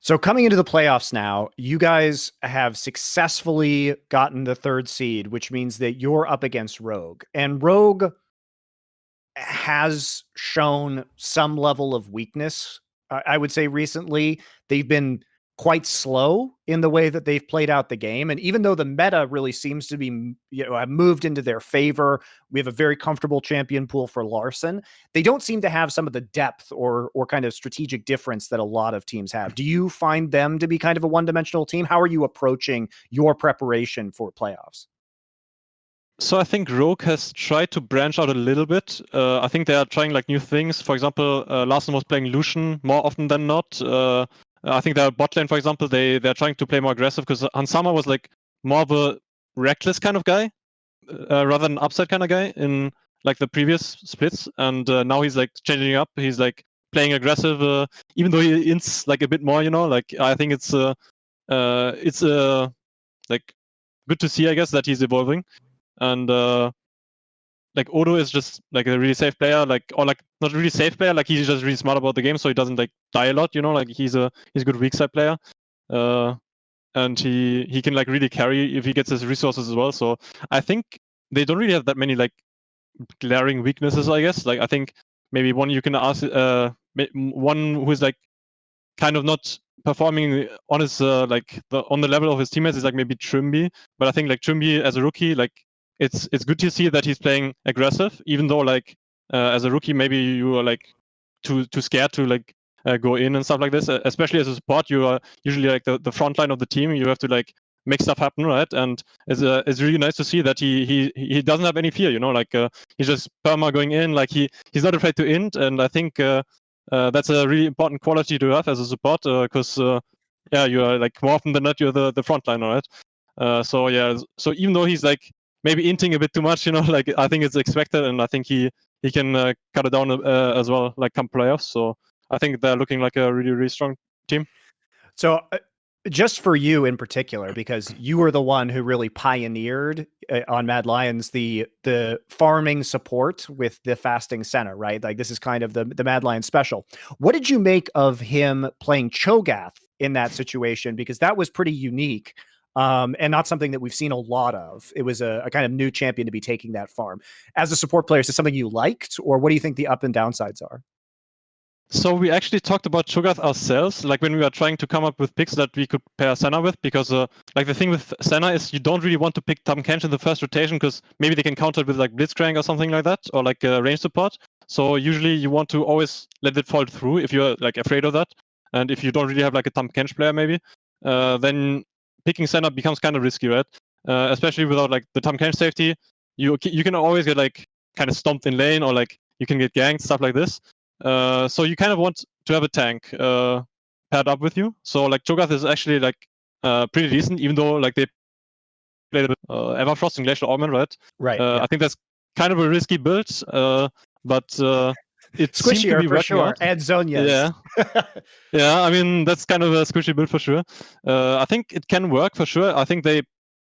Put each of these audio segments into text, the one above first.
So coming into the playoffs now, you guys have successfully gotten the third seed, which means that you're up against Rogue. And Rogue has shown some level of weakness. I would say recently they've been quite slow in the way that they've played out the game. And even though the meta really seems to be, have moved into their favor, we have a very comfortable champion pool for Larson. They don't seem to have some of the depth or kind of strategic difference that a lot of teams have. Do you find them to be kind of a one-dimensional team? How are you approaching your preparation for playoffs? So I think Rogue has tried to branch out a little bit. I think they are trying like new things. For example, Larson was playing Lucian more often than not. I think their bot lane, for example, they're trying to play more aggressive because Hansama was like more of a reckless kind of guy rather than upside kind of guy in like the previous splits. And now he's like changing up. He's like playing aggressive, even though he ints like a bit more. Like I think it's like good to see, I guess, that he's evolving. And like Odo is just like a really safe player, or not really safe player, like he's just really smart about the game, so he doesn't like die a lot, like he's a good weak side player. And he can like really carry if he gets his resources as well. So I think they don't really have that many like glaring weaknesses, I guess. Like I think maybe one you can ask one who is like kind of not performing on his like on the level of his teammates is like maybe Trimby. But I think like Trimby as a rookie, like it's good to see that he's playing aggressive, even though like as a rookie maybe you are like too scared to like go in and stuff like this. Especially as a support, you are usually like the front line of the team. You have to like make stuff happen, right? And it's really nice to see that he doesn't have any fear, like he's just perma going in, like he's not afraid to int. And I think that's a really important quality to have as a support, because you are like more often than not you're the frontliner, right? So even though he's like maybe inting a bit too much, like I think it's expected, and I think he can cut it down as well, like come playoffs. So I think they're looking like a really, really strong team. So just for you in particular, because you were the one who really pioneered on Mad Lions the farming support with the fasting Senna, right? Like this is kind of the Mad Lions special. What did you make of him playing Cho'Gath in that situation? Because that was pretty unique. And not something that we've seen a lot of. It was a kind of new champion to be taking that farm. As a support player, is this something you liked, or what do you think the up and downsides are? So we actually talked about Cho'Gath ourselves, like when we were trying to come up with picks that we could pair Senna with, because like the thing with Senna is you don't really want to pick Tahm Kench in the first rotation because maybe they can counter it with like Blitzcrank or something like that, or like range support. So usually you want to always let it fall through if you're like afraid of that. And if you don't really have like a Tahm Kench player maybe, then picking Senna becomes kind of risky, right? Especially without like the Tahm Kench safety, you can always get like kind of stomped in lane, or like you can get ganked, stuff like this. So you kind of want to have a tank paired up with you. So like Cho'Gath is actually like pretty decent, even though like they played a bit Everfrost and Glacial Augment, right? Right. Yeah. I think that's kind of a risky build, but it seemed to be working out. And Zhonya's. Yeah. I mean that's kind of a squishy build for sure. I think it can work for sure. I think they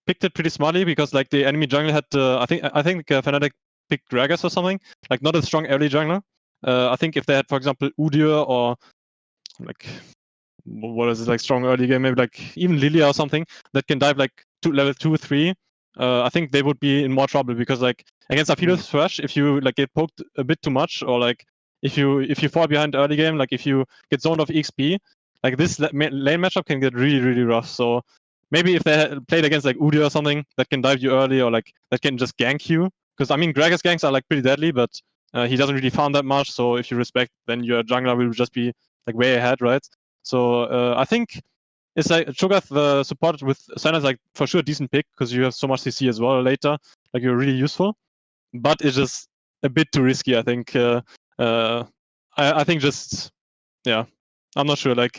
picked it pretty smartly because like the enemy jungle had I think Fnatic picked Gragas or something, like not a strong early jungler. I think if they had, for example, Udyr or like what is it, like strong early game, maybe like even Lilia or something that can dive like level 2 or 3, I think they would be in more trouble because like against Aphilo's Thresh, if you like get poked a bit too much, or like if you fall behind early game, like if you get zoned off XP, like this lane matchup can get really, really rough. So maybe if they had played against like Udyr or something that can dive you early, or like that can just gank you, because I mean Gragas ganks are like pretty deadly, but he doesn't really farm that much, so if you respect, then your jungler will just be like way ahead, right? So I think it's like Cho'Gath the support with Senna is like for sure a decent pick because you have so much CC as well later. Like you're really useful, but it's just a bit too risky. I think. I think just I'm not sure. Like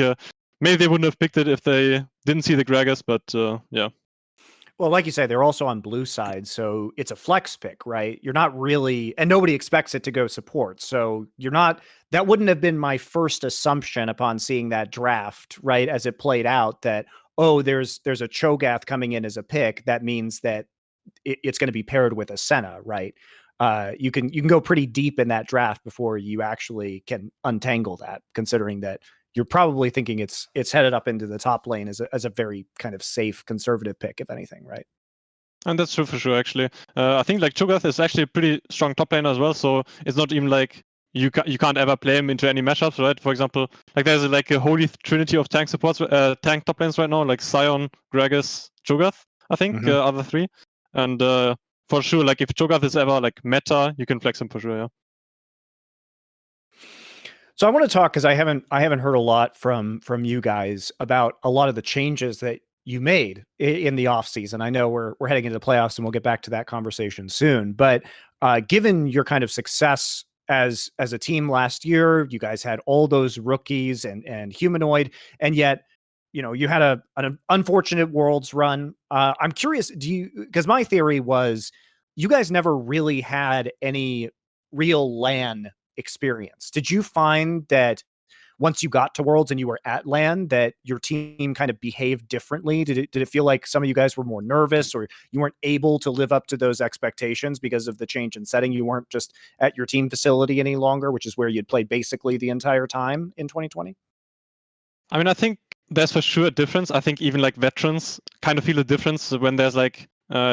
maybe they wouldn't have picked it if they didn't see the Gragas, but yeah. Well, like you say, they're also on blue side, so it's a flex pick, right? You're not really, and nobody expects it to go support. So you're not, that wouldn't have been my first assumption upon seeing that draft, right? As it played out that, oh, there's a Cho'Gath coming in as a pick. That means that it's going to be paired with a Senna, right? You can go pretty deep in that draft before you actually can untangle that, considering that you're probably thinking it's headed up into the top lane as a very kind of safe conservative pick, if anything, right? And that's true for sure, actually. I think like Cho'Gath is actually a pretty strong top laner as well, so it's not even like you can't ever play him into any matchups, right? For example, like there's like a holy trinity of tank supports, tank top lanes right now, like Sion, Gragas, Cho'Gath, I think, are the three. And for sure, like if Cho'Gath is ever like meta, you can flex him for sure, yeah. So I want to talk, because I haven't heard a lot from you guys about a lot of the changes that you made in the off season. I know we're heading into the playoffs, and we'll get back to that conversation soon. But given your kind of success as a team last year, you guys had all those rookies and humanoid, and yet you had an unfortunate Worlds run. I'm curious, because my theory was you guys never really had any real LAN experience. Did you find that once you got to Worlds and you were at LAN that your team kind of behaved differently? Did it feel like some of you guys were more nervous, or you weren't able to live up to those expectations because of the change in setting? You weren't just at your team facility any longer, which is where you'd played basically the entire time in 2020? I mean, I think there's for sure a difference. I think even like veterans kind of feel a difference when there's like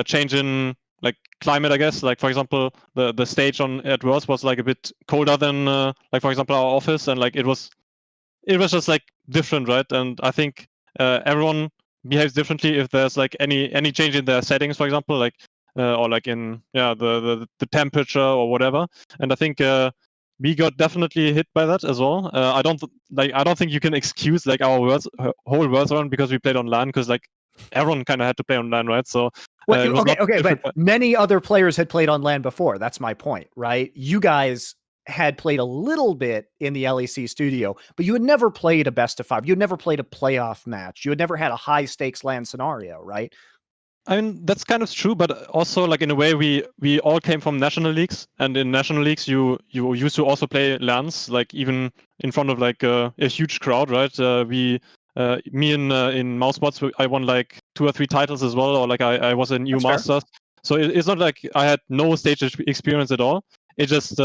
change in like climate, I guess. Like for example, the stage at Worlds was like a bit colder than like for example our office, and like it was just like different, right? And I think everyone behaves differently if there's like any change in their settings, for example, like or like in the temperature or whatever. And I think we got definitely hit by that as well. I don't think you can excuse like our whole Worlds run because we played on LAN, because like everyone kind of had to play on LAN, right? So okay, but many other players had played on LAN before. That's my point, right? You guys had played a little bit in the LEC studio, but you had never played a best of 5. You had never played a playoff match. You had never had a high stakes LAN scenario, right? I mean, that's kind of true, but also like in a way we all came from national leagues, and in national leagues you used to also play LANs, like even in front of like a huge crowd, right? Me in Mousebots, I won like 2 or 3 titles as well, or like I was in EU Masters. So it's not like I had no stage experience at all. It just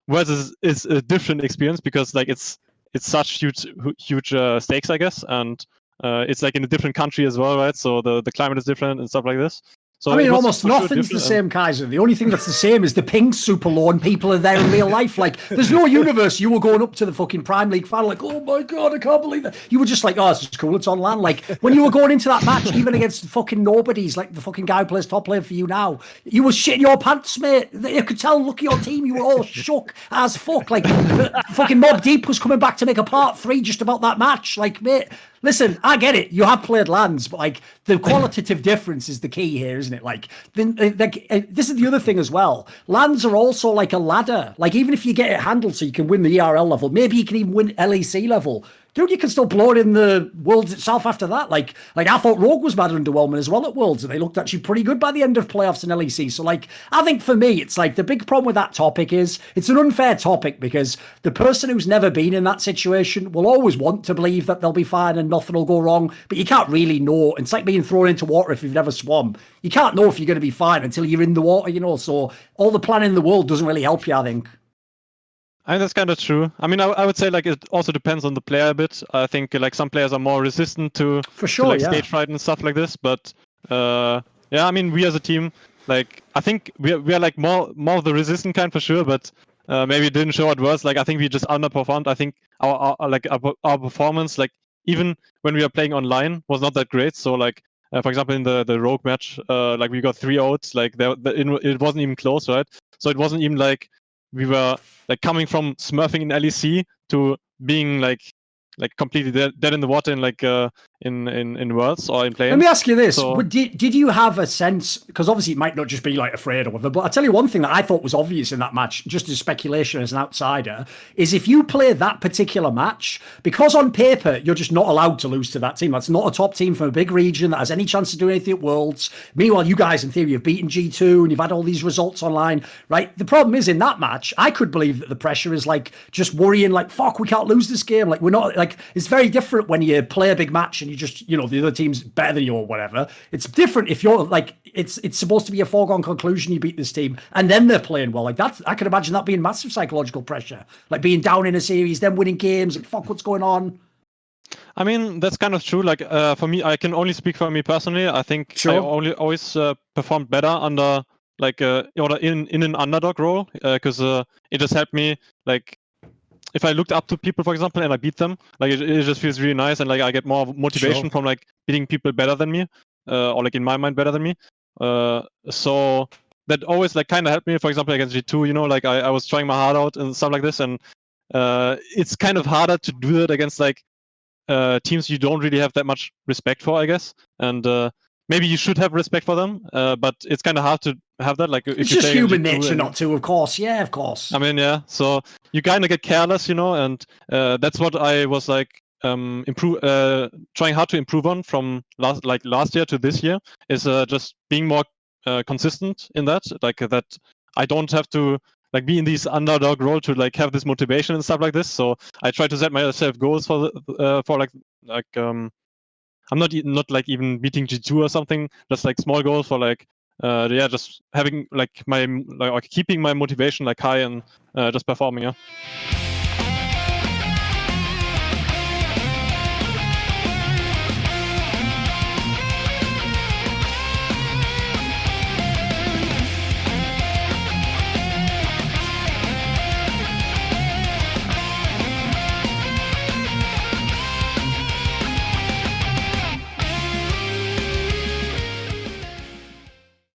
Worlds is a different experience because like it's such huge stakes, I guess, and it's like in a different country as well, right? So the climate is different and stuff like this. So I mean, almost nothing's the same, Kaiser. The only thing that's the same is the ping's super low and people are there in real life. Like, there's no universe. You were going up to the fucking Prime League final like, oh my God, I can't believe that. You were just like, oh, it's cool, it's on LAN. Like, when you were going into that match, even against fucking nobodies, like the fucking guy who plays top lane for you now, you were shitting your pants, mate. You could tell, look at your team, you were all shook as fuck. Like, fucking Mob Deep was coming back to make a part 3 just about that match. Like, mate, listen, I get it. You have played LANs, but like the qualitative difference is the key here, isn't it? Like, this is the other thing as well. LANs are also like a ladder. Like, even if you get it handled so you can win the ERL level, maybe you can even win LEC level. Dude, you can still blow it in the Worlds itself after that. Like I thought Rogue was mad underwhelming as well at Worlds, and they looked actually pretty good by the end of playoffs in LEC. So, like, I think for me, it's like the big problem with that topic is it's an unfair topic because the person who's never been in that situation will always want to believe that they'll be fine and nothing will go wrong, but you can't really know. It's like being thrown into water if you've never swum. You can't know if you're going to be fine until you're in the water, you know. So all the planning in the world doesn't really help you, I think. I think that's kind of true. I mean, I would say like it also depends on the player a bit. I think like some players are more resistant to stage fright and stuff like this. But yeah, I mean, we as a team, like I think we are like more of the resistant kind for sure. But maybe it didn't show at worst. Like I think we just underperformed. I think our performance, like even when we were playing online, was not that great. So like for example, in the Rogue match, like we got 3 outs. Like it wasn't even close, right? So it wasn't even like we were like coming from smurfing in LEC to being like completely dead in the water in like in Worlds or in playing. Let me ask you this: did you have a sense? Because obviously it might not just be like afraid or whatever, but I'll tell you one thing that I thought was obvious in that match, just as speculation as an outsider, is if you play that particular match, because on paper you're just not allowed to lose to that team. That's not a top team from a big region that has any chance to do anything at Worlds. Meanwhile, you guys in theory have beaten G2 and you've had all these results online, right? The problem is in that match, I could believe that the pressure is like just worrying, like, fuck, we can't lose this game. Like, we're not, like, it's very different when you play a big match and you just, you know, the other team's better than you or whatever. It's different if you're like, it's supposed to be a foregone conclusion you beat this team and then they're playing well. Like that, I could imagine that being massive psychological pressure, like being down in a series, then winning games, like, fuck, what's going on? I mean, that's kind of true. Like for me, I can only speak for me personally. I think I Sure. always performed better under like or in an underdog role because it just helped me. Like if I looked up to people, for example, and I beat them, like it just feels really nice, and like I get more motivation Sure. from like beating people better than me, or like in my mind better than me. So that always like kind of helped me. For example, against G2, you know, like I was trying my heart out and stuff like this, and it's kind of harder to do it against like teams you don't really have that much respect for, I guess. And maybe you should have respect for them, but it's kind of hard to have that. Like if It's you just play human G2 nature and, not to, of course. Yeah, of course. I mean, yeah. So you kind of get careless, you know, and that's what I was like trying hard to improve on from last year to this year is just being more consistent in that. Like that, I don't have to like be in this underdog role to like have this motivation and stuff like this. So I try to set myself goals for I'm not like even beating G2 or something, just like small goals for like yeah, just having like my like keeping my motivation like high and just performing. Yeah.